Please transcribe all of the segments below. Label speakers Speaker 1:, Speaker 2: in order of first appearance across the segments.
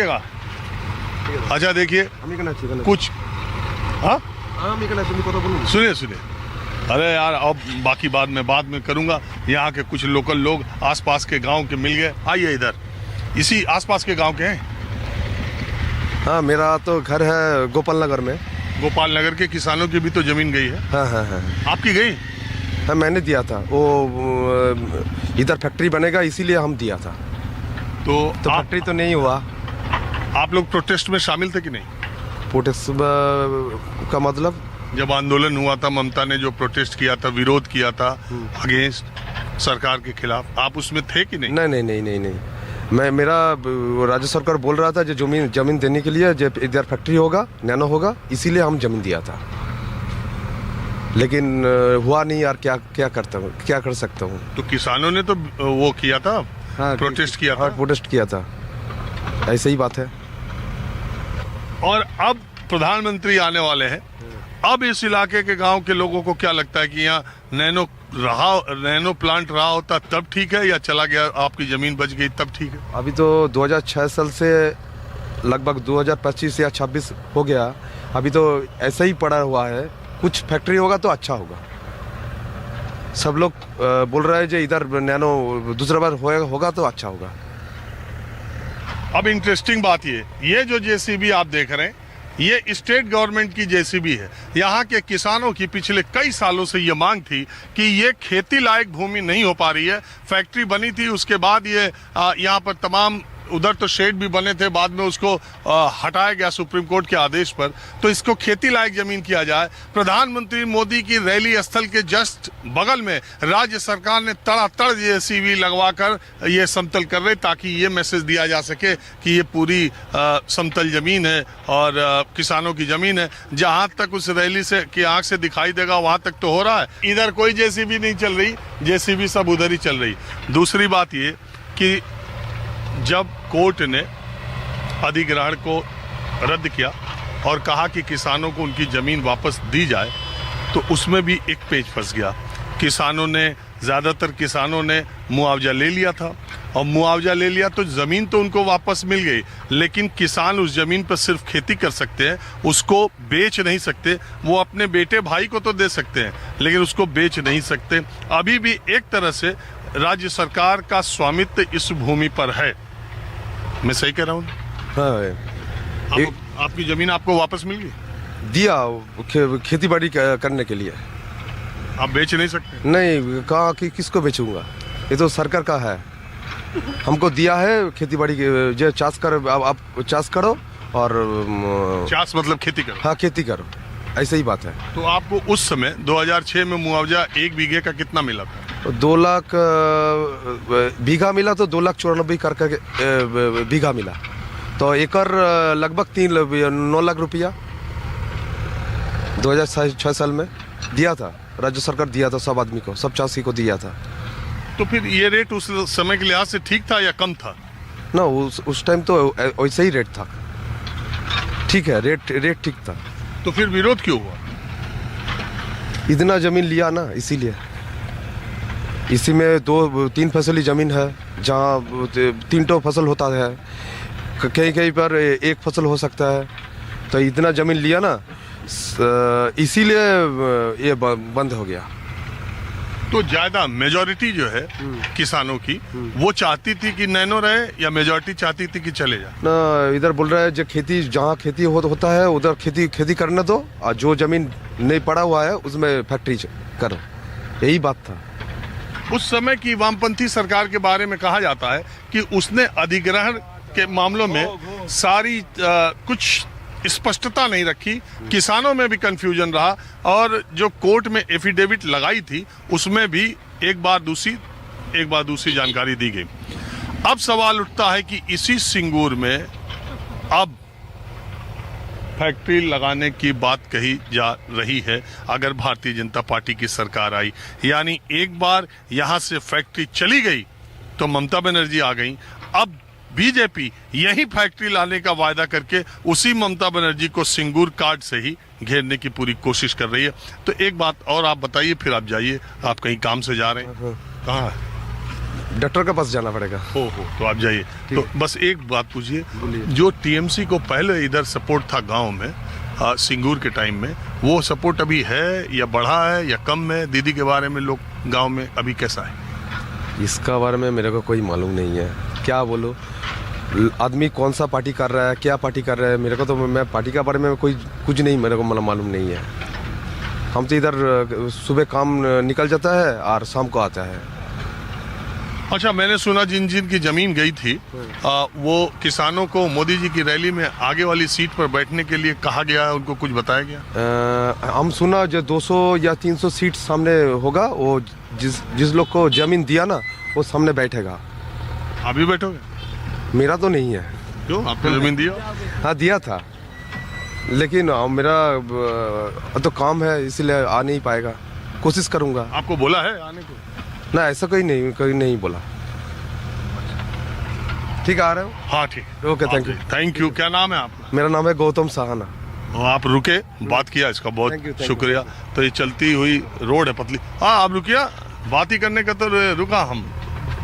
Speaker 1: अच्छा देखिए कुछ हाँ सुनिए सुनिए, अरे यार अब बाकी बाद में करूंगा। यहाँ के कुछ लोकल लोग आसपास के गांव के मिल गए। आइए इधर, इसी आसपास के गांव के हैं।
Speaker 2: हाँ, मेरा तो घर है गोपाल नगर में।
Speaker 1: गोपाल नगर के किसानों की भी तो जमीन गई है।
Speaker 2: हाँ।
Speaker 1: आपकी गई?
Speaker 2: हाँ, मैंने दिया था। वो इधर फैक्ट्री बनेगा इसीलिए हम दिया था।
Speaker 1: तो
Speaker 2: फैक्ट्री तो नहीं हुआ।
Speaker 1: आप लोग प्रोटेस्ट में शामिल थे कि नहीं?
Speaker 2: प्रोटेस्ट का मतलब
Speaker 1: जब आंदोलन हुआ था, ममता ने जो प्रोटेस्ट किया था, विरोध किया था अगेंस्ट सरकार के खिलाफ, आप उसमें थे कि नहीं?
Speaker 2: नहीं। मेरा राज्य सरकार बोल रहा था जो जमीन देने के लिए जब इधर फैक्ट्री होगा, नैनो होगा, इसीलिए हम जमीन दिया था। लेकिन हुआ नहीं यार, क्या कर सकता हूँ।
Speaker 1: तो किसानों ने तो वो किया था।
Speaker 2: हाँ,
Speaker 1: प्रोटेस्ट किया था।
Speaker 2: प्रोटेस्ट किया था, ऐसे ही बात है।
Speaker 1: और अब प्रधानमंत्री आने वाले हैं। अब इस इलाके के गांव के लोगों को क्या लगता है कि यहाँ नैनो प्लांट रहा होता तब ठीक है, या चला गया आपकी जमीन बच गई तब ठीक है?
Speaker 2: अभी तो 2006 साल से लगभग 2025 या 26 हो गया। अभी तो ऐसा ही पड़ा हुआ है। कुछ फैक्ट्री होगा तो अच्छा होगा। सब लोग बोल रहे हैं जो इधर नैनो दूसरा बार होगा तो अच्छा होगा।
Speaker 1: अब इंटरेस्टिंग बात ये जो जेसीबी आप देख रहे हैं, ये स्टेट गवर्नमेंट की जेसीबी है। यहाँ के किसानों की पिछले कई सालों से ये मांग थी कि ये खेती लायक भूमि नहीं हो पा रही है। फैक्ट्री बनी थी, उसके बाद ये यहाँ पर तमाम उधर तो शेड भी बने थे, बाद में उसको हटाया गया सुप्रीम कोर्ट के आदेश पर। तो इसको खेती लायक जमीन किया जाए। प्रधानमंत्री मोदी की रैली स्थल के जस्ट बगल में राज्य सरकार ने तड़ातड़ जेसीबी लगवाकर ये समतल कर रहे, ताकि ये मैसेज दिया जा सके कि ये पूरी समतल जमीन है और किसानों की जमीन है। जहां तक उस रैली से की आंख से दिखाई देगा वहां तक तो हो रहा है। इधर कोई जेसीबी नहीं चल रही, जेसीबी सब उधर ही चल रही। दूसरी बात ये कि जब कोर्ट ने अधिग्रहण को रद्द किया और कहा कि किसानों को उनकी जमीन वापस दी जाए, तो उसमें भी एक पेच फंस गया। ज़्यादातर किसानों ने मुआवजा ले लिया था, और मुआवजा ले लिया तो ज़मीन तो उनको वापस मिल गई, लेकिन किसान उस ज़मीन पर सिर्फ खेती कर सकते हैं, उसको बेच नहीं सकते। वो अपने बेटे भाई को तो दे सकते हैं, लेकिन उसको बेच नहीं सकते। अभी भी एक तरह से राज्य सरकार का स्वामित्व इस भूमि पर है। मैं सही कह रहा हूँ?
Speaker 2: हाँ,
Speaker 1: आपकी जमीन आपको वापस मिल गई?
Speaker 2: दिया खेती बाड़ी करने के लिए।
Speaker 1: आप बेच नहीं सकते?
Speaker 2: नहीं, कहा कि किसको बेचूंगा, ये तो सरकार का है। हमको दिया है खेती बाड़ी जो चाष करो, आप चाष करो और
Speaker 1: चाष मतलब खेती करो।
Speaker 2: हाँ, खेती करो, ऐसे ही बात है।
Speaker 1: तो आपको उस समय 2006 में मुआवजा 1 बीघे का कितना मिला था?
Speaker 2: 2 लाख बीघा मिला, तो 2,94,000 करके बीघा मिला, तो एकड़ लगभग 9 लाख रुपया 2006 साल में दिया था। राज्य सरकार दिया था, सब आदमी को, सब चाषी को दिया था।
Speaker 1: तो फिर ये रेट उस समय के लिहाज से ठीक था या कम था?
Speaker 2: ना, उस टाइम तो वैसे ही रेट था। ठीक है, रेट ठीक था।
Speaker 1: तो फिर विरोध क्यों हुआ?
Speaker 2: इतना जमीन लिया ना, इसीलिए। इसी में 2-3 फसली जमीन है, जहाँ 3 फसल होता है, कहीं पर 1 फसल हो सकता है। तो इतना जमीन लिया ना, इसीलिए ये बंद हो गया।
Speaker 1: तो ज्यादा मेजॉरिटी जो है किसानों की, वो चाहती थी कि नैनो रहे, या मेजॉरिटी चाहती थी कि चले जाए?
Speaker 2: ना, इधर बोल रहा है जो खेती, जहाँ खेती होता है उधर खेती करने दो, और जो जमीन नहीं पड़ा हुआ है उसमें फैक्ट्री करो, यही बात था।
Speaker 1: उस समय की वामपंथी सरकार के बारे में कहा जाता है कि उसने अधिग्रहण के मामलों में सारी कुछ स्पष्टता नहीं रखी, किसानों में भी कंफ्यूजन रहा, और जो कोर्ट में एफिडेविट लगाई थी उसमें भी एक बार दूसरी जानकारी दी गई। अब सवाल उठता है कि इसी सिंगूर में अब फैक्ट्री लगाने की बात कही जा रही है। अगर भारतीय जनता पार्टी की सरकार आई, यानी एक बार यहां से फैक्ट्री चली गई तो ममता बनर्जी आ गई, अब बीजेपी यही फैक्ट्री लाने का वायदा करके उसी ममता बनर्जी को सिंगूर कार्ड से ही घेरने की पूरी कोशिश कर रही है। तो एक बात और आप बताइए, फिर आप जाइए, आप कहीं काम से जा रहे हैं। कहाँ?
Speaker 2: डॉक्टर के पास जाना पड़ेगा।
Speaker 1: हो तो आप जाइए। तो बस एक बात पूछिए, जो टीएमसी को पहले इधर सपोर्ट था गांव में सिंगूर के टाइम में, वो सपोर्ट अभी है या बढ़ा है या कम है? दीदी के बारे में लोग गांव में अभी कैसा है?
Speaker 2: इसका बारे में मेरे को कोई मालूम नहीं है, क्या बोलो। आदमी कौन सा पार्टी कर रहा है, क्या पार्टी कर रहा है, मेरे को तो, मैं पार्टी के बारे में कुछ नहीं, मेरे को मालूम नहीं है। हम तो इधर सुबह काम निकल जाता है और शाम को आता है।
Speaker 1: अच्छा, मैंने सुना जिन जिन की जमीन गई थी वो किसानों को मोदी जी की रैली में आगे वाली सीट पर बैठने के लिए कहा गया है, उनको कुछ बताया गया?
Speaker 2: हम सुना जो 200 या 300 सीट सामने होगा, वो जिस लोग को जमीन दिया ना वो सामने बैठेगा।
Speaker 1: आप भी बैठोगे?
Speaker 2: मेरा तो नहीं है।
Speaker 1: क्यों, आपको जमीन दिया?
Speaker 2: हाँ दिया था, लेकिन मेरा तो काम है इसलिए आ नहीं पाएगा। कोशिश करूंगा।
Speaker 1: आपको बोला है आने को?
Speaker 2: ना, ऐसा कोई नहीं बोला। ठीक, आ रहे हो?
Speaker 1: हाँ ठीक।
Speaker 2: Okay, thank you.
Speaker 1: Thank you. क्या नाम है आपका?
Speaker 2: मेरा नाम है गौतम साहाना।
Speaker 1: आप रुके, बात किया, इसका बहुत
Speaker 2: Thank you.
Speaker 1: शुक्रिया। तो ये चलती हुई रोड है पतली। हाँ, आप रुकिया, बात ही करने का तो रुका हम।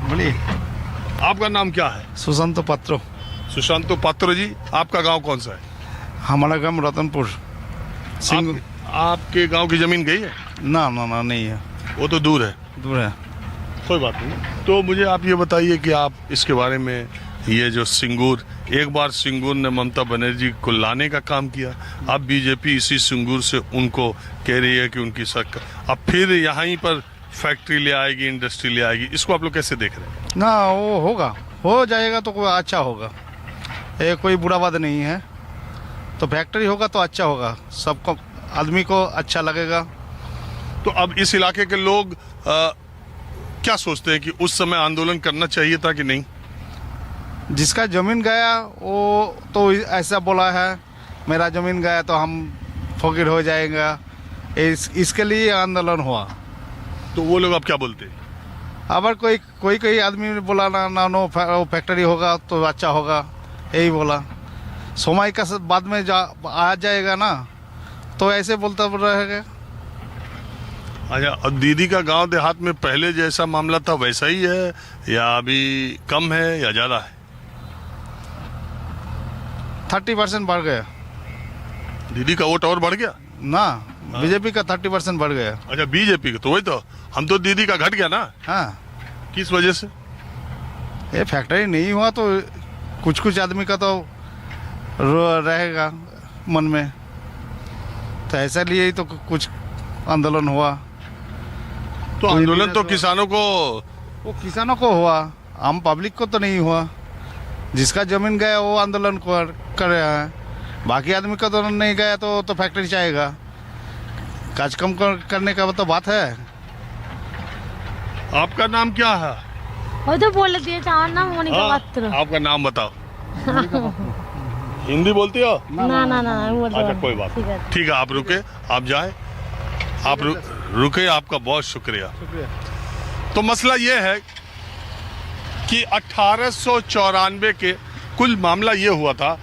Speaker 3: बोलिए।
Speaker 1: आपका नाम क्या है?
Speaker 3: सुशांत पात्रो।
Speaker 1: सुशांत पात्र जी, आपका गांव कौन सा है?
Speaker 3: हमारा गांव रतनपुर सिंह।
Speaker 1: आपके गांव की जमीन गई है?
Speaker 3: ना नहीं है,
Speaker 1: वो तो दूर है।
Speaker 3: दूर है।
Speaker 1: कोई बात नहीं। तो मुझे आप ये बताइए कि आप इसके बारे में, ये जो सिंगूर, एक बार सिंगूर ने ममता बनर्जी को लाने का काम किया, अब बीजेपी इसी सिंगूर से उनको कह रही है कि उनकी अब फिर यहाँ पर फैक्ट्री ले आएगी, इंडस्ट्री ले आएगी। इसको आप लोग कैसे देख रहे हैं?
Speaker 3: ना, वो होगा, हो जाएगा तो कोई अच्छा होगा, ये कोई बुरा बात नहीं है। तो फैक्ट्री होगा तो अच्छा होगा, सबको, आदमी को अच्छा लगेगा।
Speaker 1: तो अब इस इलाके के लोग क्या सोचते हैं कि उस समय आंदोलन करना चाहिए था कि नहीं?
Speaker 3: जिसका जमीन गया वो तो ऐसा बोला है, मेरा जमीन गया तो हम फकीर हो जाएगा, इसके लिए आंदोलन हुआ।
Speaker 1: तो वो लोग अब क्या बोलते हैं?
Speaker 3: अगर कोई आदमी बोला ना नो फैक्ट्री होगा तो अच्छा होगा, यही बोला। समय का बाद में आ जाएगा ना, तो ऐसे बोलता रहेगा।
Speaker 1: अच्छा, अब दीदी का गांव देहात में पहले जैसा मामला था वैसा ही है या अभी कम है या ज्यादा है?
Speaker 3: 30% बढ़ गया।
Speaker 1: दीदी का वोट और बढ़ गया
Speaker 3: ना, बीजेपी का 30% बढ़ गया।
Speaker 1: अच्छा, बीजेपी का, तो वही तो, हम तो दीदी का घट गया ना।
Speaker 3: हाँ,
Speaker 1: किस वजह से?
Speaker 3: ये फैक्ट्री नहीं हुआ तो कुछ आदमी का तो रहेगा मन में, तो ऐसा लिए ही तो कुछ आंदोलन हुआ।
Speaker 1: तो आंदोलन तो किसानों को,
Speaker 3: वो किसानों को हुआ, आम पब्लिक को तो नहीं हुआ। जिसका जमीन गया वो आंदोलन कर रहा है, बाकी आदमी का तो नहीं गया तो फैक्ट्री चाहेगा। काज कम करने का तो बात है।
Speaker 1: आपका नाम क्या है?
Speaker 4: वो तो बोल दिए ना, मोनिका
Speaker 1: हाँ,
Speaker 4: पात्र।
Speaker 1: आपका नाम बताओ। हिंदी बोलती हो?
Speaker 4: ना बोल
Speaker 1: अच्छा, कोई बात नहीं। ठीक है, आप रुके, आप जाए, आप रुके, आपका बहुत शुक्रिया। तो मसला ये है कि 1894 के कुल मामला ये हुआ था